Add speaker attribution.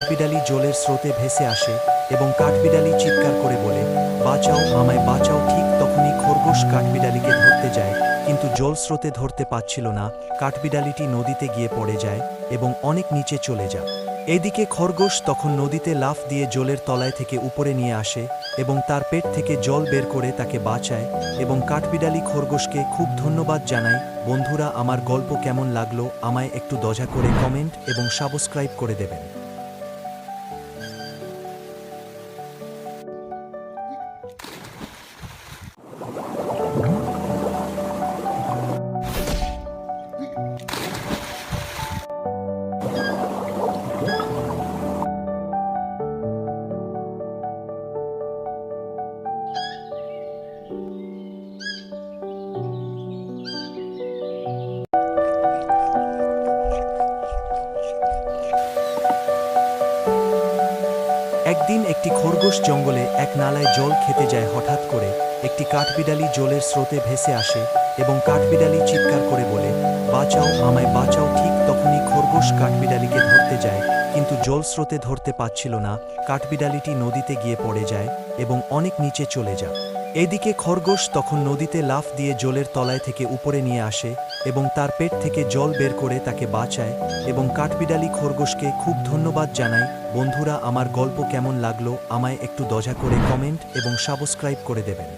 Speaker 1: কাঠবিড়ালি জলের স্রোতে ভেসে আসে এবং কাঠবিড়ালি চিৎকার করে বলে, বাঁচাও, আমায় বাঁচাও। ঠিক তখনই খরগোশ কাঠবিড়ালিকে ধরতে যায়, কিন্তু জলস্রোতে ধরতে পারছিল না। কাঠবিড়ালিটি নদীতে গিয়ে পড়ে যায় এবং অনেক নিচে চলে যায়। এদিকে খরগোশ তখন নদীতে লাফ দিয়ে জলের তলায় থেকে উপরে নিয়ে আসে এবং তার পেট থেকে জল বের করে তাকে বাঁচায়। এবং কাঠবিড়ালি খরগোশকে খুব ধন্যবাদ জানায়। বন্ধুরা, আমার গল্প কেমন লাগলো আমায় একটু দয়া করে কমেন্ট এবং সাবস্ক্রাইব করে দেবেন। একদিন একটি খরগোশ জঙ্গলে এক নালায় জল খেতে যায়। হঠাৎ করে একটি কাঠবিড়ালি জলের স্রোতে ভেসে আসে এবং কাঠবিড়ালি চিৎকার করে বলে, বাঁচাও, আমায় বাঁচাও। ঠিক তখনই খরগোশ কাঠবিড়ালিকে ধরতে যায়, কিন্তু জলস্রোতে ধরতে পারছিল না। কাঠবিড়ালিটি নদীতে গিয়ে পড়ে যায় এবং অনেক নিচে চলে যায়। এদিকে খরগোশ তখন নদীতে লাফ দিয়ে জলের তলায় থেকে উপরে নিয়ে আসে এবং তার পেট থেকে জল বের করে তাকে বাঁচায়। এবং কাঠবিড়ালি খরগোশকে খুব ধন্যবাদ জানায়। বন্ধুরা, আমার গল্প কেমন লাগলো আমায় একটু দয়া করে কমেন্ট এবং সাবস্ক্রাইব করে দেবেন।